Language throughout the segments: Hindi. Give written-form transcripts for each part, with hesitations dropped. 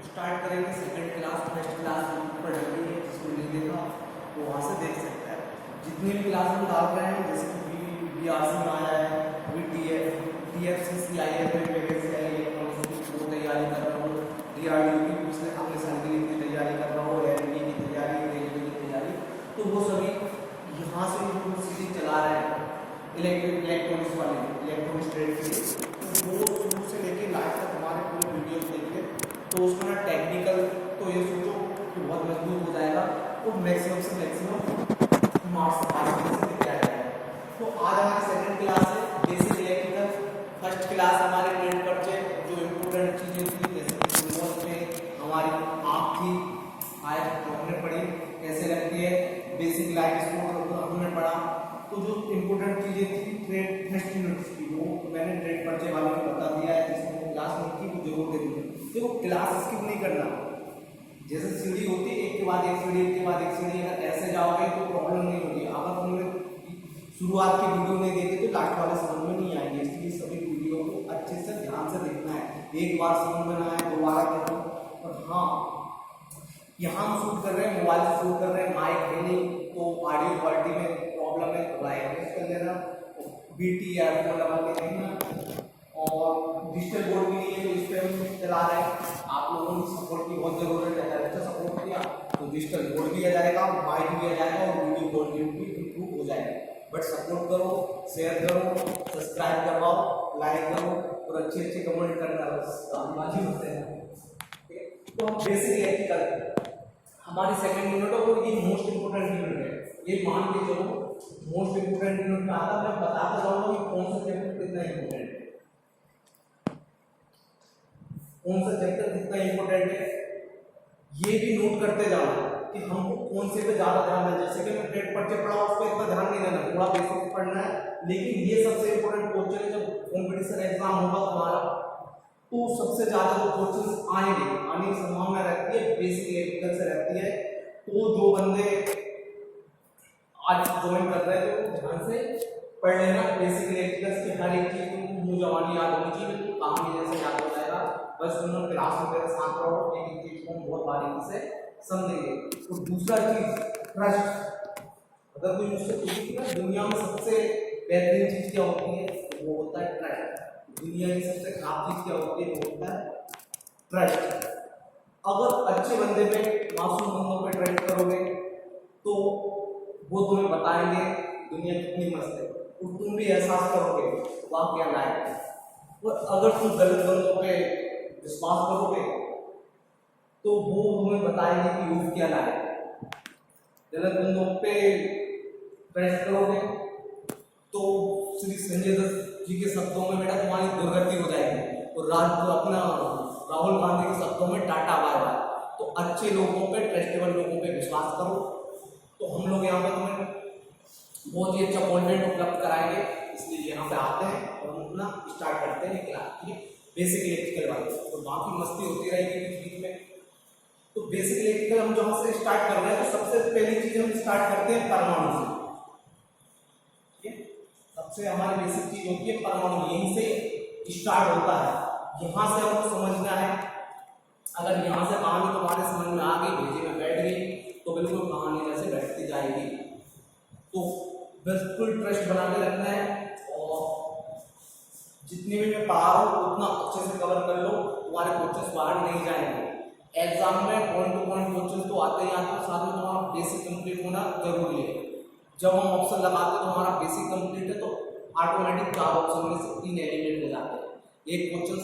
स्टार्ट करेंगे सेकंड क्लास फर्स्ट क्लास पढ़ेंगे, जिसको नहीं देखा वो वहाँ से देख सकता है। जितनी भी क्लास हम डाल रहे हैं, जैसे कि BRC में आया है, अभी TFCC आई है, वैकेंसी आई है, वो तैयारी कर रहा हूँ, DRDO की पिछले अगले साल के लिए की तैयारी कर रहा हूँ, LD की तैयारी, रेलवे की तैयारी, तो वो सभी यहाँ से यूनिवर्सिटी चला रहे हैं इलेक्ट्रॉनिक्स वाले इलेक्ट्रॉनिक्स ट्रेड के लिए। तो वो शुरू से लेके लास्ट तक हमारे पूरे वीडियो देखिए, तो उसमें ना टेक्निकल तो ये सोचो कि बहुत मजबूत हो जाएगा और मैक्सिमम से मैक्सिमम मार्क्स पास करने से क्या जाएगा। तो आज हमारी सेकंड क्लास है बेसिक इलेक्ट्रिकल। फर्स्ट क्लास हमारे ट्रेड परिचय जो इम्पोर्टेंट चीज़ें थी, जैसे कि सिम्बॉल में हमारी आँख थी, आय हमने पढ़ी कैसे लगती है, बेसिक लाइट स्पोर्ट हमने पढ़ा। तो जो इम्पोर्टेंट चीज़ें थी ट्रेड फर्स्ट यूनिट की, वो मैंने ट्रेड परिचय वालों को बता दिया है, जिसमें क्लास नहीं की वो जरूर देखिए। देखो क्लास स्किप नहीं करना, जैसे सीढ़ी होती है एक के बाद एक सीढ़ी, एक के बाद एक सीढ़ी, अगर ऐसे जाओगे तो प्रॉब्लम नहीं होगी। अगर तुमने शुरुआत की वीडियो नहीं देखी तो लास्ट वाले समझ में नहीं आएंगे, इसलिए सभी वीडियो को अच्छे से ध्यान से देखना है। एक बार समझ में ना आए दोबारा देखो। और हाँ, यहाँ हम शूट कर रहे हैं, मोबाइल से शूट कर रहे हैं, माइक है नहीं तो ऑडियो क्वालिटी में प्रॉब्लम है, थोड़ा एडजस्ट कर लेना। BT एयरफोन लगा के देखना, और डिजिटल बोर्ड भी नहीं है तो इस पर हम चला रहे हैं। आप लोगों की सपोर्ट की बहुत जरूरत है, अगर अच्छा सपोर्ट किया तो डिजिटल बोर्ड भी आ जाएगा, माइक भी आ जाएगा और वीडियो क्वालिटी भी इम्प्रूव हो जाएगा। बट सपोर्ट करो, शेयर करो, सब्सक्राइब करवाओ, लाइक करो और अच्छे अच्छे कमेंट करना, बाजी होते हैं। तो हम बेसिक इलेक्ट्रिकल हमारी सेकंड यूनिट है और ये मोस्ट इंपोर्टेंट यूनिट है, ये मान के चलो मोस्ट इंपोर्टेंट यूनिट में आता। मैं बताता जाऊंगा कि कौन सा चैप्टर कितना इंपोर्टेंट है, कौन सा चैप्टर कितना इंपोर्टेंट है, ये भी नोट करते जाना कि हमको कौन से पे ज्यादा ध्यान देना। जैसे कि मैं ट्रेड परिचय पढ़ा उस पर इतना ध्यान नहीं देना, थोड़ा बेसिक पढ़ना है, लेकिन ये सबसे इंपोर्टेंट क्वेश्चन है। जब कॉम्पिटिशन एग्जाम होगा तुम्हारा तो सबसे ज्यादा जो क्वेश्चंस आने की संभावना रहती है बेसिक इलेक्ट्रिकल से रहती है। तो जो बंदे आज ज्वाइन कर रहे हैं तो ध्यान से पढ़ लेना बेसिक इलेक्ट्रिकल की हर एक चीज मुंह जवानी याद होनी चाहिए, तो काम जैसे याद हो जाएगा। बस तुम लोग क्लास में मेरे साथ रहो, एक एक चीज को हम बहुत बारीकी से समझेंगे। तो दूसरा चीज ट्रस्ट। अगर कोई मुझसे पूछे ना दुनिया में सबसे बेहतरीन चीज क्या होती है, तो वो होता है ट्रस्ट। दुनिया की सबसे खराब चीज क्या होती है, वो होता है ट्रस्ट। अगर अच्छे बंदे पे, मासूम बंदों पे ट्रस्ट करोगे तो वो तुम्हें बताएंगे दुनिया कितनी मस्त है, और तुम भी एहसास करोगे वाह क्या लायक है। और अगर तुम गलत बंदों पे विश्वास करोगे तो वो तुम्हें बताएंगे कि यूथ क्या लायक है। गलत बंदों पे ट्रस्ट करोगे तो श्री संजय दत्त जी के शब्दों में बेटा तुम्हारी दुर्गति हो जाएगी, और अपना राहुल गांधी के शब्दों में टाटा बाय बाय। तो अच्छे लोगों पे, ट्रस्टेबल लोगों पे विश्वास करो। तो हम लोग यहाँ पे तुम्हें बहुत ही अच्छा कंटेंट उपलब्ध कराएंगे, इसलिए यहाँ पे आते हैं और हम अपना स्टार्ट करते हैं क्लास, ठीक है। बेसिक इलेक्ट्रिकल वाले तो बाकी मस्ती होती रहेगी बीच बीच में। तो बेसिक इलेक्ट्रिकल हम जहाँ से स्टार्ट कर रहे हैं, तो सबसे पहली चीज हम स्टार्ट करते हैं परमाणु से, ठीक है। सबसे हमारी बेसिक चीज होती है परमाणु, यहीं से स्टार्ट होता है। यहाँ से हमको समझना है, अगर यहाँ से कहानी तुम्हारे समझ में आ गई, भेजे में बैठ गई, तो बिल्कुल कहानी जैसे बैठती जाएगी। तो बिल्कुल ट्रस्ट बना के रखना है, और जितनी भी मैं पढ़ा रहा हूँ उतना अच्छे से कवर कर लो, तुम्हारे क्वेश्चंस बाहर नहीं जाएंगे। एग्जाम में पॉइंट टू पॉइंट क्वेश्चंस तो आते ही आते हैं, साथ में तुम्हारा बेसिक कंप्लीट होना जरूरी है। जब हम ऑप्शन लगाते हैं तो हमारा बेसिक कंप्लीट है तो ऑटोमेटिक 4 ऑप्शन में से 3 एलिमेंट हो जाते हैं। एक क्वेश्चन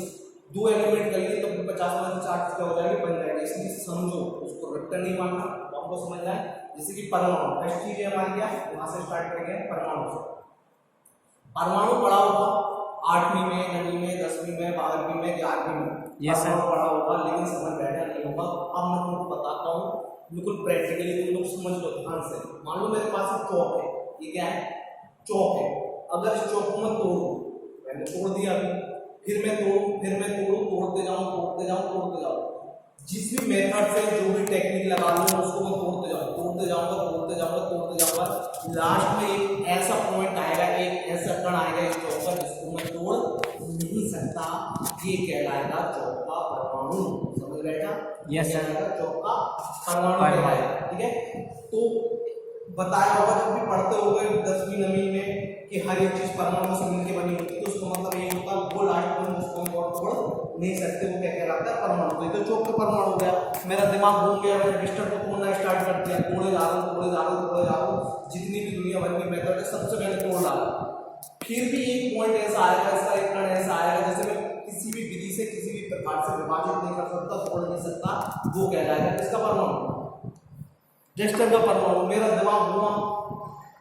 2 एलिमेंट कर लिए तो 50 में से 4 क्या हो जाएगी, बन जाएगी। इसलिए समझो, उसको रट्टा नहीं मानना, आपको समझना है। जैसे कि परमाणु फर्स्ट चीज है हमारी, क्या वहां से स्टार्ट करेंगे परमाणु से। परमाणु पढ़ा होगा 8वीं में, 9वीं में, 10वीं में, 12वीं में, 11वीं में परमाणु पढ़ा होगा, लेकिन समझ बैठा नहीं होगा। अब मैं तुमको बताता हूँ बिल्कुल प्रैक्टिकली, तुम लोग समझ लो ध्यान से। मान लो मेरे पास एक चौक है, ये क्या है, चौक है। अगर इस चौक को मैं तोड़ूं, मैंने तोड़ दिया अभी, फिर मैं तोड़ूं, फिर मैं तोड़ूं, तोड़ते जाऊं, तोड़ते जाऊं, तोड़ते जाऊं, जिस भी मेथड से जो भी टेक्निक लगा लूं उसको मैं तोड़ते जाऊंगा, तोड़ते जाऊंगा, तोड़ते जाऊंगा, तोड़ते जाऊंगा। लास्ट में एक ऐसा पॉइंट आएगा, एक ऐसा कण आएगा इस चौक पर जिसको मैं तोड़ नहीं सकता, ये कहलाएगा चौक का परमाणु। समझ बैठा? Yes, sir. चौथा परमाणु कहलाएगा। ठीक है, तो बताया होगा जब भी पढ़ते होगे 10वीं 9वीं में कि हर एक चीज परमाणु से मिलकर बनी होती है, तो उसका मतलब ये होता है वो लाइट में उसको हम और छोड़ नहीं सकते, वो क्या कहलाता है परमाणु। तो चौथा परमाणु हो गया। मेरा दिमाग घूम गया, मैंने रजिस्टर को तोड़ना स्टार्ट कर दिया, तोड़े जा रहा हूँ, जितनी भी दुनिया भर की मेथड है सबसे पहले तोड़ डाला। फिर भी एक पॉइंट ऐसा आएगा, इसका एक कण ऐसा आएगा जैसे मैं किसी भी विधि से किसी भी प्रकार से विभाजित नहीं कर सकता, तोड़ नहीं सकता, वो कहलाएगा इसका परमाणु। रजिस्टर का परमाणु। मेरा दिमाग घूमा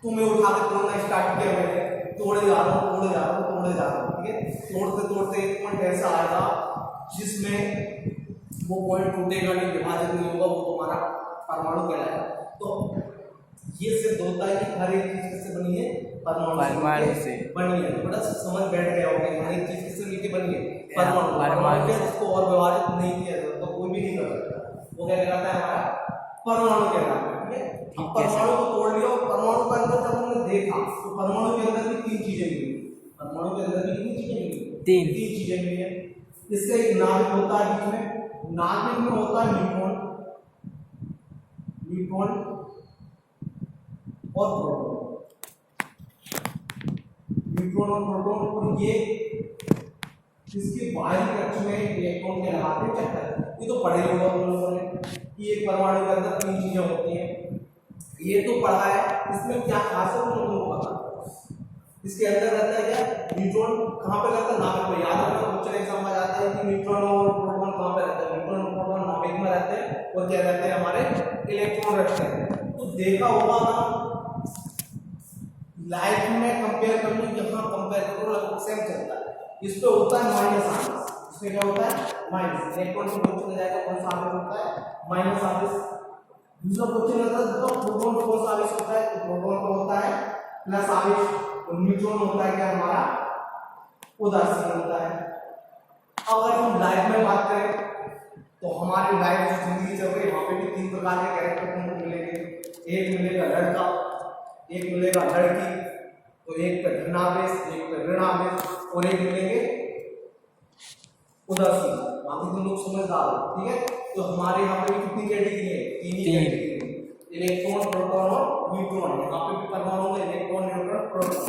तो मैं उठा के तोड़ना स्टार्ट किया, मैंने तोड़े जा रहा हूँ। ठीक है, तोड़ते एक पॉइंट ऐसा आएगा जिसमें वो पॉइंट टूटेगा नहीं, विभाजित नहीं होगा, वो तुम्हारा परमाणु कहलाएगा। तो ये सिद्ध होता है कि हर एक चीज किससे बनी है, परमाणु से बनी है। बड़ा समझ बैठ गया होगा, हर एक चीज किससे मिलकर बनी है, परमाणु से। इसको और विभाजित नहीं किया जाता, तो कोई भी नहीं कर सकता, वो क्या कहलाता है हमारा परमाणु कहलाता है। ठीक है, परमाणु को तोड़ लिया। परमाणु के अंदर जब हमने देखा तो परमाणु के अंदर भी तीन चीजें मिली। परमाणु के अंदर भी कितनी चीजें मिली, तीन चीजें मिली है। इससे एक नाभिक होता है, बीच में नाभिक में होता है न्यूट्रॉन और प्रोटॉन, और ये इसके बाहरी कक्ष में इलेक्ट्रॉन के लगाते हैं चक्कर। ये तो पढ़े होगा तुम लोगों ने कि एक परमाणु के अंदर तीन चीजें होती हैं, ये तो पढ़ा है। इसमें क्या खास है तुम लोगों को पता? इसके अंदर रहता है क्या, न्यूट्रॉन कहाँ पे रहता है, नाभिक में। याद रखना, क्वेश्चन एग्जाम में आता है कि न्यूट्रॉन और प्रोटॉन कहाँ पे रहते हैं। न्यूट्रॉन और प्रोटॉन नाभिक में रहते हैं, और क्या रहते हैं, हमारे इलेक्ट्रॉन रखते हैं। तो देखा होगा ना, लाइफ में कंपेयर कर लो, यहाँ कंपेयर करो, लगभग सेम चलता है। इस पे होता है माइनस आवेश, इसमें क्या होता है, माइनस। इलेक्ट्रॉन से दो चले जाएगा, कौन सा आवेश होता है, माइनस आवेश। दूसरा क्वेश्चन आता है तो प्रोटॉन को कौन सा आवेश होता है, तो प्रोटॉन को होता है प्लस आवेश, और न्यूट्रॉन होता है क्या हमारा, उदासीन होता है। अगर हम लाइफ में बात करें तो हमारी लाइफ जो जिंदगी चल रही है, वहां पे भी तीन प्रकार के कैरेक्टर तुमको मिलेंगे। एक मिलेगा लड़का, एक मिलेगा लड़की, तो एक पे धनावेश, एक पे ऋणावेश, और एक मिलेंगे उदासीन। बाकी तुम लोग समझदार हो। ठीक है, तो हमारे यहाँ पे भी कितनी कैटेगरी है, तीन ही कैटेगरी, इलेक्ट्रॉन, प्रोटॉन और न्यूट्रॉन। यहाँ पे भी परमाणु में इलेक्ट्रॉन, न्यूट्रॉन, प्रोटॉन।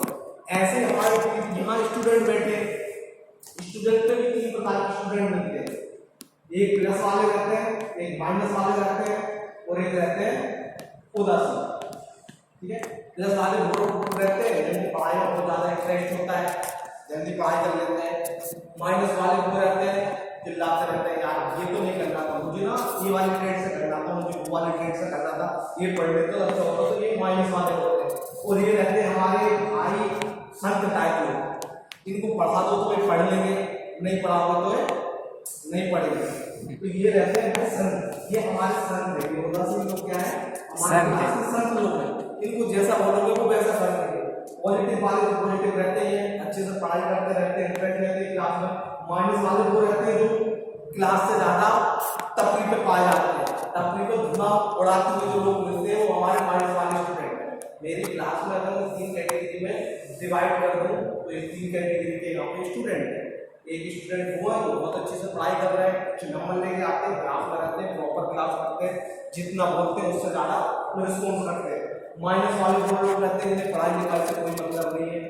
ऐसे हमारे यहाँ स्टूडेंट बैठे, स्टूडेंट पे भी तीन प्रकार के स्टूडेंट मिलते हैं। एक प्लस वाले रहते हैं, एक माइनस वाले रहते हैं, और एक रहते हैं उदासीन। ठीक है, प्लस वाले बहुत रहते हैं, जिनकी पढ़ाई में बहुत ज्यादा इंटरेस्ट होता है, जल्दी पढ़ाई कर लेते हैं। माइनस वाले वो रहते हैं, चिल्लाते रहते हैं, यार ये तो नहीं करना था मुझे, ना ये वाले ट्रेड से करना था मुझे, वो वाले ट्रेड से करना था, ये पढ़ लेते तो अच्छा होता। तो ये माइनस वाले होते हैं। और ये रहते हैं हमारे भाई संत टाइप लोग, इनको पढ़ा दो तो ये पढ़ लेंगे, नहीं पढ़ाओगे तो ये नहीं पढ़ेंगे। तो ये रहते हैं संत, ये हमारे संत है। ये उदासीन लोग क्या है, हमारे संत लोग हैं। इनको जैसा बोलोगे वो वैसा करेंगे। पॉजिटिव वाले तो पॉजिटिव रहते हैं, अच्छे से पढ़ाई करते रहते हैं, इंटरेस्ट रहते हैं क्लास में। माइनस वाले वो रहते हैं जो क्लास से ज्यादा तफरीह पे पाए जाते हैं, तफरीह को धुआं उड़ाते हुए जो लोग मिलते हैं, वो हमारे माइनस वाले स्टूडेंट हैं। मेरी क्लास में अगर मैं तीन कैटेगरी में डिवाइड कर दूं तो ये तीन कैटेगरी के यहाँ पे स्टूडेंट है। एक स्टूडेंट वो है जो बहुत अच्छे से पढ़ाई कर रहे हैं, अच्छे नंबर लेके आते हैं, क्लास में रहते हैं, प्रॉपर क्लास करते हैं, जितना बोलते हैं उससे ज्यादा रिस्पॉन्स करते हैं। माइनस वाले वो लोग रहते हैं जिन्हें पढ़ाई लिखाई से कोई मतलब नहीं है,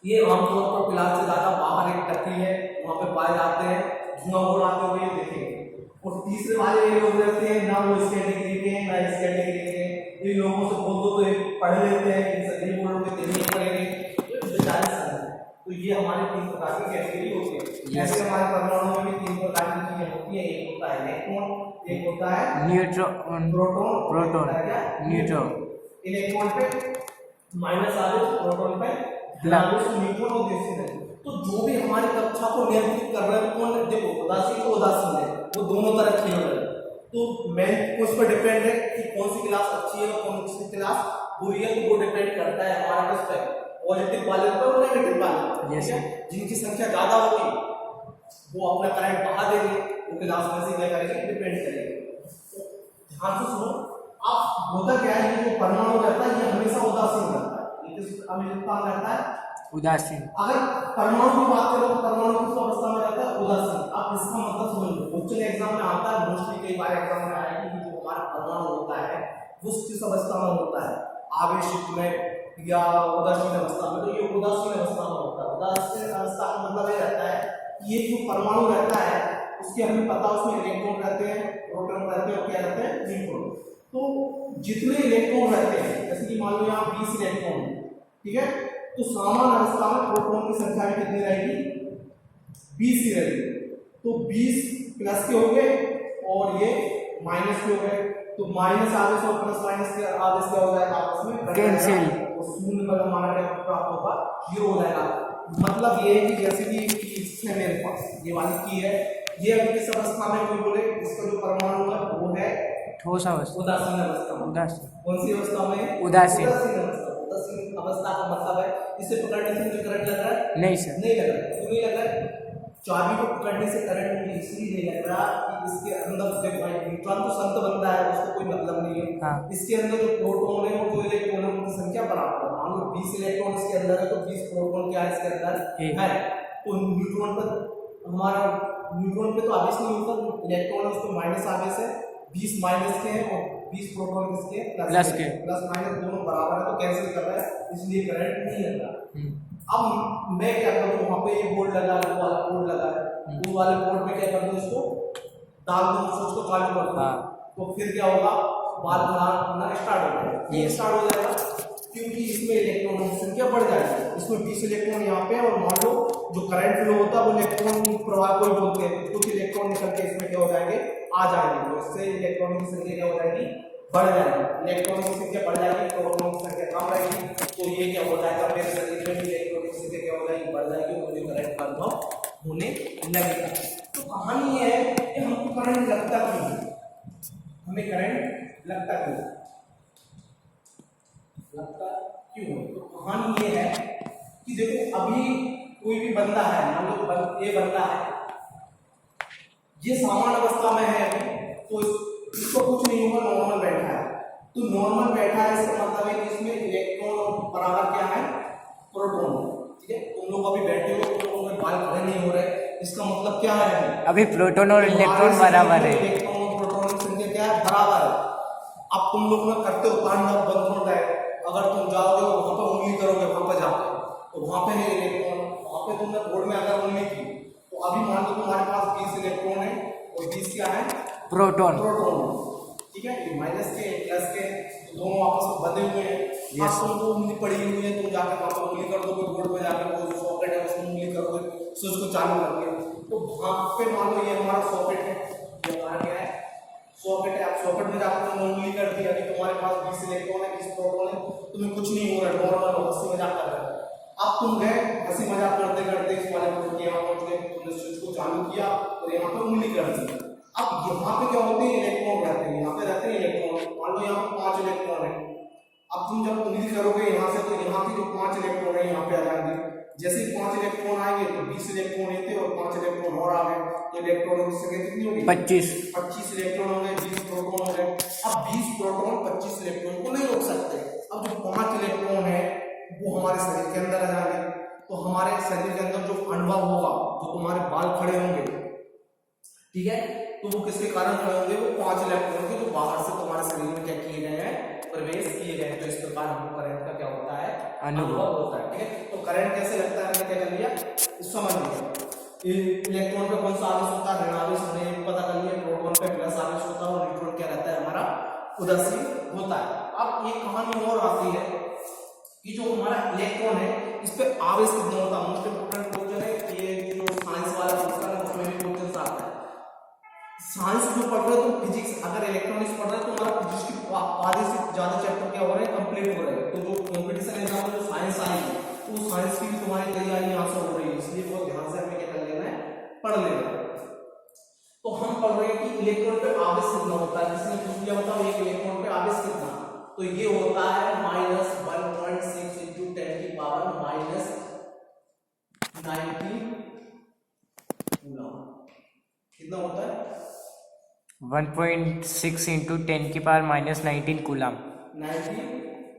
ये आमतौर पर क्लास से ज्यादा बाहर एक टट्टी है, वहाँ पे पाए जाते हैं, धुआं उड़ाते हुए देखेंगे। और तीसरे वाले ये लोग रहते हैं, ना वो इस कैटेगरी के ना इस कैटेगरी के। इन लोगों से बोल दो तो ये पढ़ लेते हैं, इनसे नहीं बोलोगे तो नहीं पढ़ेंगे। तो ये हमारे तीन प्रकार की कैटेगरी होती है। जैसे हमारे परमाणु में भी तीन प्रकार की चीजें होती है, एक होता है इलेक्ट्रॉन, एक होता है न्यूट्रॉन, प्रोटॉन, न्यूट्रॉन। इलेक्ट्रॉन पे माइनस आवेश, प्रोटॉन पे प्लस, न्यूट्रॉन और उदासीन। तो जो भी हमारी कक्षा को नियंत्रित कर रहे हैं कौन, देखो उदासीन और उदासीन है, वो दोनों तरह खेल रहे हैं। तो मैं उस पर डिपेंड है कि कौन सी क्लास अच्छी है और कौन सी क्लास बुरी है, वो डिपेंड करता है हमारा किस पे, पॉजिटिव वाले पर और नेगेटिव वाले। yes. जिनकी संख्या ज्यादा होगी वो अपना करंट बढ़ा देंगे, वो क्लास में से क्या करेंगे, डिपेंड करेंगे। ध्यान से सुनो, अब होता क्या है, ये जो परमाणु रहता है ये हमेशा उदासीन रहता है, ये किस अवस्था में रहता है, उदासीन। अगर परमाणु की बात करो तो परमाणु किस अवस्था में रहता है, उदासीन। आप इसका मतलब समझ लो, क्वेश्चन एग्जाम में आता है, मोस्टली कई बार एग्जाम में आया कि जो हमारा परमाणु होता है वो किस अवस्था में होता है, आवेशित में या उदासीन अवस्था में। तो ये उदासीन अवस्था में होता है। उदासीन अवस्था का मतलब ये रहता है कि ये जो परमाणु रहता है उसके हमें पता है उसमें इलेक्ट्रॉन रहते हैं, प्रोटॉन रहते हैं और क्या रहते हैं, न्यूट्रॉन। तो जितने इलेक्ट्रॉन रहते हैं, जैसे कि मान लो यहाँ 20 इलेक्ट्रॉन, ठीक है, तो सामान्य अवस्था में प्रोटॉन की संख्या भी कितनी रहेगी, 20 ही रहेगी। तो 20 प्लस के हो गए और ये माइनस के हो गए। तो माइनस आवेश और प्लस माइनस के आवेश क्या हो जाएगा, आपस में कैंसिल, शून्य पर हमारा क्या प्राप्त होगा, 0 हो जाएगा। मतलब ये है कि जैसे कि इसमें मेरे पास ये वाली की है, ये अभी किस अवस्था में, कोई बोले इसका जो परमाणु है वो है ठोस अवस्था, उदासीन अवस्था में। उदासीन, कौन सी अवस्था में, उदासीन अवस्था। उदासीन अवस्था का मतलब है इसे पकड़ने से मुझे करंट लग रहा है, नहीं सर, नहीं लग रहा है। क्यों नहीं लग रहा है, चाबी को पकड़ने से करंट मुझे इसलिए नहीं लग रहा कि इसके अंदर देखो न्यूट्रॉन तो संत बनता है, उसको कोई मतलब नहीं है। हाँ। इसके अंदर जो प्रोटॉन है वो जो इलेक्ट्रॉन है उनकी संख्या बराबर है। मान लो 20 इलेक्ट्रॉन इसके अंदर है तो 20 प्रोटॉन क्या है इसके अंदर है। तो न्यूट्रॉन पर हमारा न्यूट्रॉन पे तो आवेश नहीं होता, इलेक्ट्रॉन है उस पर माइनस आवेश है, 20 माइनस के हैं और 20 प्रोटॉन किसके हैं, प्लस के। प्लस माइनस दोनों बराबर है तो कैंसिल कर रहा है, इसलिए करंट नहीं लग रहा। अब मैं क्या करूँ, वहाँ पे ये बोर्ड लगा है, वो वाला बोर्ड लगा है, वो वाले बोर्ड में क्या कर दूँ, इसको डाल दूँ, उसको चालू कर दूँ। तो फिर क्या होगा, बाल बनाना स्टार्ट हो जाएगा। ये स्टार्ट हो जाएगा क्योंकि इसमें इलेक्ट्रॉनों की संख्या बढ़ जाएगी। इसमें 20 इलेक्ट्रॉन यहाँ पे और मान लो जो करंट फ्लो होता है वो इलेक्ट्रॉन प्रवाह को बोलते हैं, कुछ इलेक्ट्रॉन निकल के इसमें क्या हो जाएंगे, आ जाएंगे। तो इससे इलेक्ट्रॉनों की संख्या क्या हो जाएगी, बढ़ जाएगी। इलेक्ट्रॉनों की संख्या बढ़ जाएगी, प्रोटॉनों की संख्या कम रहेगी। तो ये क्या हो जाएगा, मेरे शरीर में भी इलेक्ट्रॉनों की संख्या क्या हो जाएगी, बढ़ जाएगी, मुझे करंट का अनुभव होने लगेगा। तो कहानी ये है कि हमको करंट लगता क्यों, हमें करंट लगता क्यों, लगता क्यों। तो कहानी ये है कि देखो अभी कोई भी बंदा है, मान लो ये बंदा है, ये सामान्य अवस्था में है अभी, तो इसको कुछ नहीं होगा, नॉर्मल बैठा है। तो नॉर्मल बैठा है इसका मतलब है कि इसमें इलेक्ट्रॉन बराबर क्या है, प्रोटॉन। ठीक है, तुम लोग अभी बैठे हो, तुम लोगों में बाल खड़े नहीं हो रहे, इसका मतलब क्या है, अभी प्रोटॉन और इलेक्ट्रॉन बराबर है, इलेक्ट्रॉन और प्रोटॉन की संख्या क्या है, बराबर है। अब तुम लोग ना करते हो तांडव बंद होता है, अगर तुम जाओगे वहां पर उंगली करोगे, वहां पर जाके तो वहां पे है इलेक्ट्रॉन, वहां पे तुमने बोर्ड में अगर उंगली की तो अभी मान लो तुम्हारे पास 20 इलेक्ट्रॉन है और 20 क्या है, प्रोटॉन। ठीक है, ये माइनस के प्लस के तो दोनों आपस में बंधे हुए हैं। अब तुमको उंगली पड़ी हुई है, तुम जाके वहां पर उंगली कर दोगे, बोर्ड में जाके वो जो सॉकेट है उसमें उंगली करोगे, स्विच को चालू करके, तो वहां पे मान लो ये हमारा सॉकेट है, ये हमारा क्या है, सॉकेट है। आप सॉकेट में जाकर तुमने उंगली कर दी, अभी तुम्हारे पास 20 इलेक्ट्रॉन है, 20 प्रोटॉन है, तुम्हें कुछ नहीं हो रहा, नॉर्मल हो, हंसी मजाक कर रहे हो। अब तुम गए हंसी मजाक करते करते इस वाले बोर्ड के यहाँ पहुंच गए, तुमने स्विच को चालू किया और यहाँ पे उंगली कर दी। अब यहाँ पे क्या होते हैं, इलेक्ट्रॉन रहते हैं, यहाँ पे रहते हैं इलेक्ट्रॉन। मान लो यहाँ पे 5 इलेक्ट्रॉन है, अब तुम जब उंगली करोगे यहाँ से तो यहाँ की जो 5 इलेक्ट्रॉन है यहाँ पे आ जाएंगे। जैसे ही 5 इलेक्ट्रॉन आएंगे तो 20 इलेक्ट्रॉन थे और 5 इलेक्ट्रॉन और आ गए, तो इलेक्ट्रॉनों की संख्या कितनी होगी, 25 इलेक्ट्रॉन हो गए, 20 प्रोटॉन हो गए। अब 20 प्रोटॉन 25 इलेक्ट्रॉन को नहीं रोक सकते। अब जो 5 इलेक्ट्रॉन है वो हमारे शरीर के अंदर आ जाएंगे, तो हमारे शरीर के अंदर जो अनुभव होगा, जो तुम्हारे बाल खड़े होंगे, ठीक है, तो वो किसके कारण खड़े होंगे, वो 5 इलेक्ट्रॉन के जो बाहर से तुम्हारे शरीर में क्या किए गए हैं, प्रवेश किए गए। तो इस प्रकार हमको करंट का क्या होता है, अनुभव होता है। ठीक है, तो करंट कैसे लगता है, हमने क्या कर लिया, समझ लिया। इलेक्ट्रॉन पे कौन सा आवेश होता है, ऋण आवेश, हमने पता कर लिया। प्रोटॉन पे प्लस आवेश होता है और न्यूट्रॉन क्या रहता है, हमारा उदासीन होता है। अब एक कहानी और आती है कि जो हमारा इलेक्ट्रॉन है इस पे आवेश कितना होता है। मोस्ट इंपोर्टेंट क्वेश्चन है ये, जो साइंस वाला क्वेश्चन है उसमें भी क्वेश्चन आता है। साइंस जो पढ़ रहे हो तो फिजिक्स, अगर इलेक्ट्रॉनिक्स पढ़ रहे हो तो हमारा फिजिक्स के आधे से ज्यादा चैप्टर क्या हो रहे हैं, कंप्लीट हो रहे हैं। तो जो कंपटीशन एग्जाम में जो साइंस आएगी तो साइंस की भी तुम्हारी तैयारी यहाँ से हो रही है, इसलिए बहुत ध्यान से हमें क्या कर लेना है, पढ़ लेना है। तो हम पढ़ रहे हैं कि इलेक्ट्रॉन पे आवेश कितना होता है, जिसने पूछ लिया बताओ एक इलेक्ट्रॉन पे आवेश कितना, तो ये होता है -1.6 into 10 की पावर -19 कूलम। कितना होता है, 1.6 into 10 की पावर -19 कूलम, 19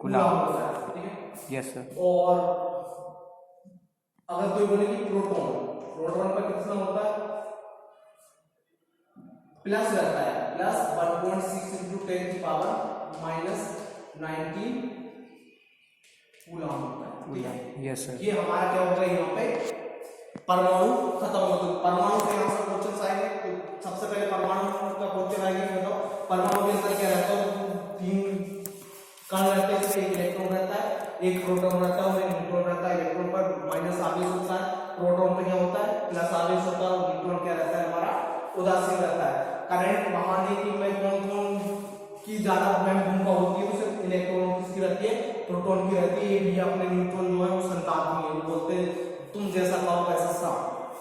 कूलम होता है। ठीक है, यस सर। और अगर कोई बोले कि प्रोटॉन, प्रोटॉन पर कितना होता है, प्लस रहता है, प्लस 1.6 इंटू 10 की पावर माइनस 19 कूलम होता है, ठीक है। Yes sir. ये हमारा क्या होता है यहाँ पे परमाणु खत्म हो, तो परमाणु से यहाँ से क्वेश्चन आएंगे, तो सबसे पहले परमाणु का क्वेश्चन आएगा। बताओ परमाणु के अंदर क्या रहता है, 3 कण रहते हैं, इसमें एक इलेक्ट्रॉन रहता है, एक प्रोटॉन रहता है और एक न्यूट्रॉन रहता है। इलेक्ट्रॉन पर माइनस आवेश होता है, प्रोटॉन पे क्या होता है प्लस आवेश होता है, और न्यूट्रॉन क्या रहता है हमारा उदासीन रहता है। करंट बढ़ाने की में कौन की ज्यादा भूमिका होती है, तो सिर्फ इलेक्ट्रॉन किसकी रहती है, प्रोटॉन की रहती है। ये अपने न्यूट्रॉन जो है वो संतापी है, वो बोलते हैं तुम जैसा कहो वैसा सब,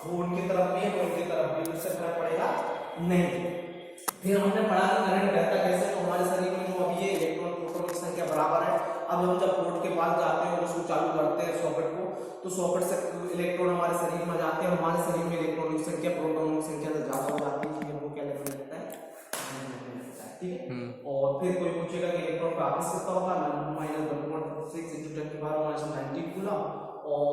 वो उनकी तरफ भी है वो उनकी तरफ भी, उससे फर्क पड़ेगा नहीं। फिर हमने पढ़ा कि करंट बहता कैसे, तो हमारे शरीर में जो अभी ये इलेक्ट्रॉन प्रोटॉन की संख्या बराबर है। अब हम जब पोर्ट के पास जाते हैं और उसको चालू करते हैं सॉकेट को, तो सॉकेट से इलेक्ट्रॉन हमारे शरीर में जाते हैं, हमारे शरीर में इलेक्ट्रॉन की संख्या प्रोटॉन की संख्या से ज्यादा हो जाती है, इसलिए वो क्या लगने लगता है, ठीक है। और फिर कोई पूछेगा कि इलेक्ट्रॉन का आवेश कितना होगा, -1.6 इंटू 10 की पावर -19 कूलम, और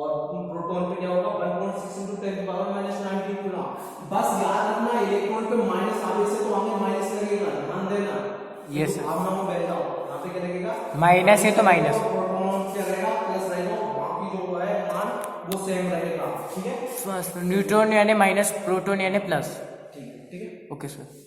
प्रोटॉन पे क्या होगा 1.6 इंटू 10 की पावर -19 कूलम। बस याद रखना इलेक्ट्रॉन पे माइनस आवेश से तो हमें माइनस लगेगा, ध्यान देना। Yes sir. भावना में बैठ जाओ, यहाँ पे क्या लगेगा माइनस है तो माइनस, प्रोटॉन क्या रहेगा प्लस रहेगा, बाकी जो है मान वो सेम रहेगा, ठीक है। न्यूट्रॉन यानी माइनस, प्रोटॉन यानी प्लस। ठीक है, ठीक है। Okay sir.